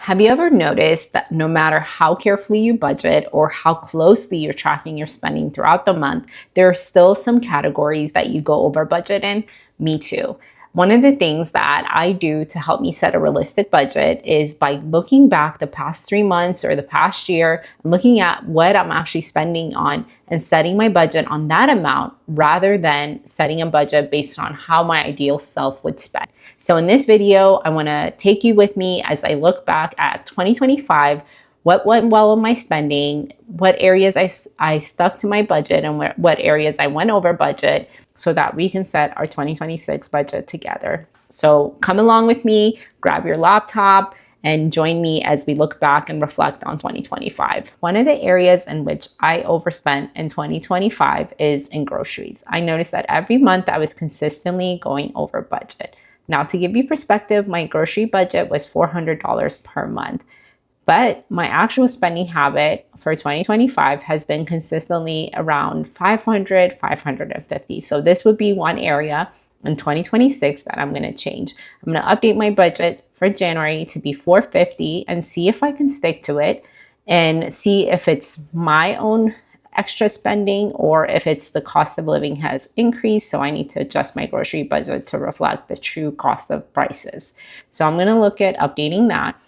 Have you ever noticed that no matter how carefully you budget or how closely you're tracking your spending throughout the month, there are still some categories that you go over budget in? Me too. One of the things that I do to help me set a realistic budget is by looking back the past 3 months or the past year and looking at what I'm actually spending on and setting my budget on that amount rather than setting a budget based on how my ideal self would spend. So in this video, I want to take you with me as I look back at 2025, what went well in my spending, what areas I stuck to my budget, and what areas I went over budget, so that we can set our 2026 budget together. So come along with me, grab your laptop, and join me as we look back and reflect on 2025. One of the areas in which I overspent in 2025 is in groceries. I noticed that every month I was consistently going over budget. Now, to give you perspective, my grocery budget was $400 per month. But my actual spending habit for 2025 has been consistently around $500, $550. So this would be one area in 2026 that I'm going to change. I'm going to update my budget for January to be $450 and see if I can stick to it and see if it's my own extra spending or if it's the cost of living has increased. So I need to adjust my grocery budget to reflect the true cost of prices. So I'm going to look at updating that.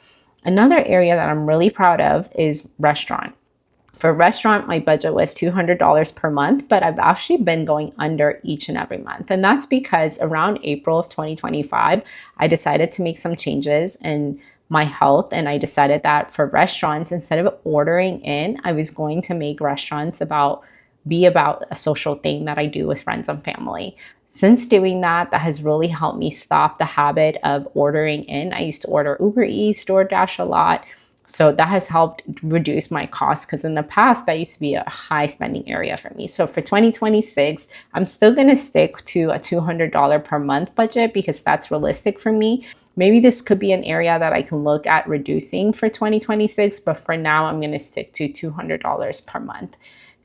Another area that I'm really proud of is restaurant. For restaurant, my budget was $200 per month, but I've actually been going under each and every month. And that's because around April of 2025, I decided to make some changes in my health. And I decided that for restaurants, instead of ordering in, I was going to make restaurants be about a social thing that I do with friends and family. Since doing that, that has really helped me stop the habit of ordering in. I used to order Uber Eats, DoorDash a lot. So that has helped reduce my costs because in the past, that used to be a high spending area for me. So for 2026, I'm still going to stick to a $200 per month budget because that's realistic for me. Maybe this could be an area that I can look at reducing for 2026, but for now, I'm going to stick to $200 per month.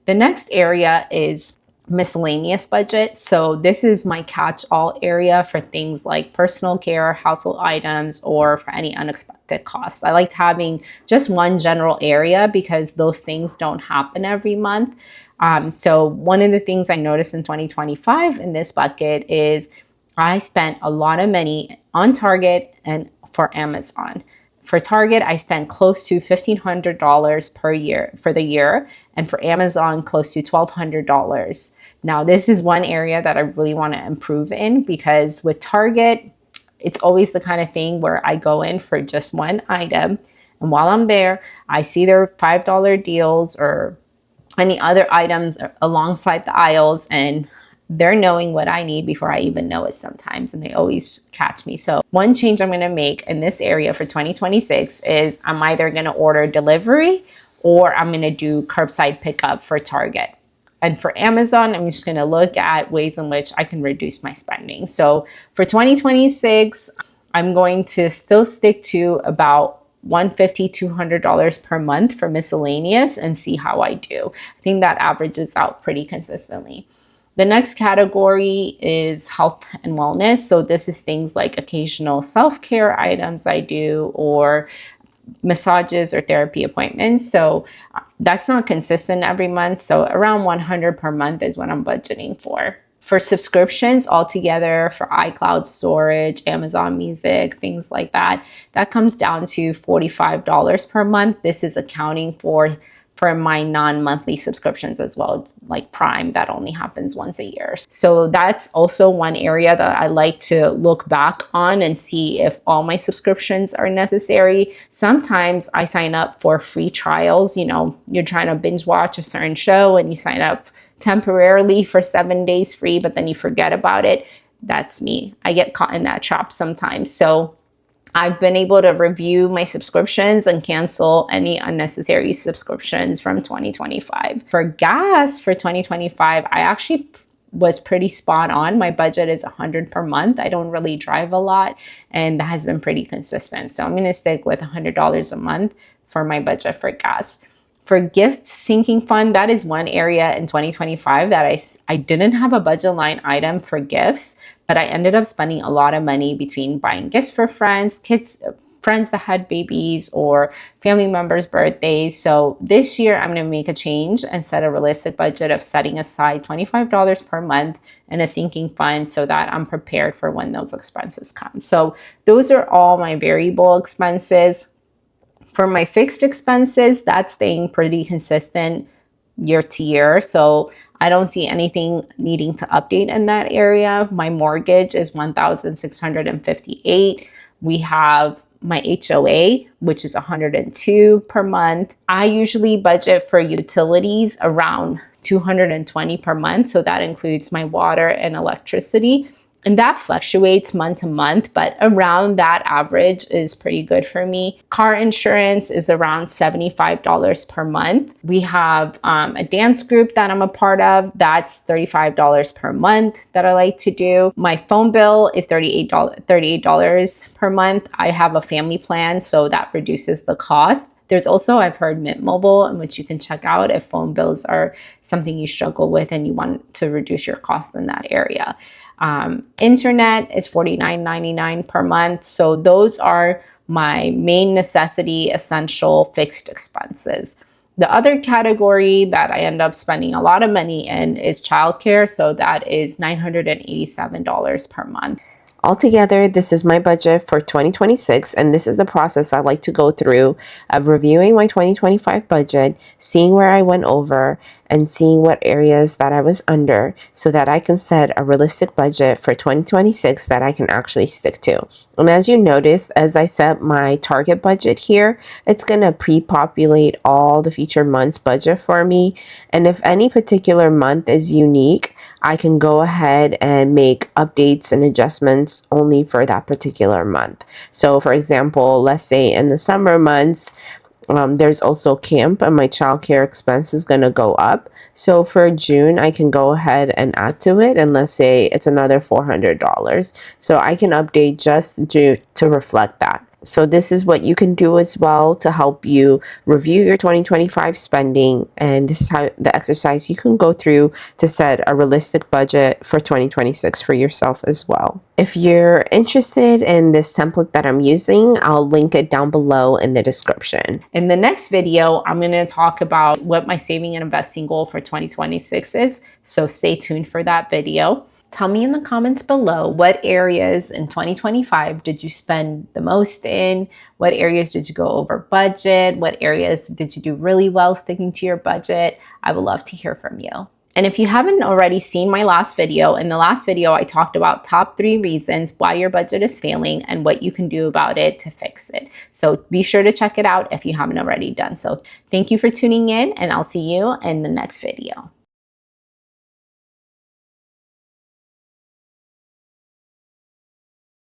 The next area is miscellaneous budget. So this is my catch-all area for things like personal care, household items, or for any unexpected costs. I liked having just one general area because those things don't happen every month. So one of the things I noticed in 2025 in this bucket is I spent a lot of money on Target and for Amazon. For Target, I spent close to $1,500 per year for the year, and for Amazon, close to $1,200. Now, this is one area that I really want to improve in because with Target, it's always the kind of thing where I go in for just one item. And while I'm there, I see their $5 deals or any other items alongside the aisles, and they're knowing what I need before I even know it sometimes, and they always catch me. So one change I'm going to make in this area for 2026 is I'm either going to order delivery or I'm going to do curbside pickup for Target. And for Amazon, I'm just going to look at ways in which I can reduce my spending. So for 2026, I'm going to still stick to about $150, $200 per month for miscellaneous and see how I do. I think that averages out pretty consistently. The next category is health and wellness. So this is things like occasional self-care items I do or massages or therapy appointments. So that's not consistent every month. So around $100 per month is what I'm budgeting for. For subscriptions altogether, for iCloud storage, Amazon Music, things like that, that comes down to $45 per month. This is accounting for my non-monthly subscriptions as well, like Prime, that only happens once a year. So that's also one area that I like to look back on and see if all my subscriptions are necessary. Sometimes I sign up for free trials. You know, you're trying to binge watch a certain show and you sign up temporarily for 7 days free, but then you forget about it. That's me. I get caught in that trap sometimes. So I've been able to review my subscriptions and cancel any unnecessary subscriptions from 2025. For gas for 2025, I actually was pretty spot on. My budget is $100 per month. I don't really drive a lot, and that has been pretty consistent. So I'm going to stick with $100 a month for my budget for gas. For gift sinking fund, that is one area in 2025 that I didn't have a budget line item for gifts, but I ended up spending a lot of money between buying gifts for friends, friends that had babies or family members' birthdays. So this year I'm going to make a change and set a realistic budget of setting aside $25 per month in a sinking fund so that I'm prepared for when those expenses come. So those are all my variable expenses. For my fixed expenses, that's staying pretty consistent year to year. So I don't see anything needing to update in that area. My mortgage is $1,658. We have my HOA, which is $102 per month. I usually budget for utilities around $220 per month. So that includes my water and electricity. And that fluctuates month to month, but around that average is pretty good for me. Car insurance is around $75 per month. We have a dance group that I'm a part of. That's $35 per month that I like to do. My phone bill is $38 per month. I have a family plan, so that reduces the cost. There's also, I've heard, Mint Mobile, in which you can check out if phone bills are something you struggle with and you want to reduce your cost in that area. Internet is $49.99 per month. So those are my main necessity, essential, fixed expenses. The other category that I end up spending a lot of money in is childcare. So that is $987 per month. Altogether, this is my budget for 2026, and this is the process I like to go through of reviewing my 2025 budget, seeing where I went over, and seeing what areas that I was under so that I can set a realistic budget for 2026 that I can actually stick to. And as you notice, as I set my target budget here, it's going to pre-populate all the future months' budget for me. And if any particular month is unique, I can go ahead and make updates and adjustments only for that particular month. So for example, let's say in the summer months, there's also camp and my childcare expense is going to go up. So for June, I can go ahead and add to it. And let's say it's another $400. So I can update just June to reflect that. So this is what you can do as well to help you review your 2025 spending. And this is how the exercise you can go through to set a realistic budget for 2026 for yourself as well. If you're interested in this template that I'm using, I'll link it down below in the description. In the next video, I'm going to talk about what my saving and investing goal for 2026 is. So stay tuned for that video. Tell me in the comments below, what areas in 2025 did you spend the most in? What areas did you go over budget? What areas did you do really well sticking to your budget? I would love to hear from you. And if you haven't already seen my last video, in the last video, I talked about top 3 reasons why your budget is failing and what you can do about it to fix it. So be sure to check it out if you haven't already done so. Thank you for tuning in, and I'll see you in the next video.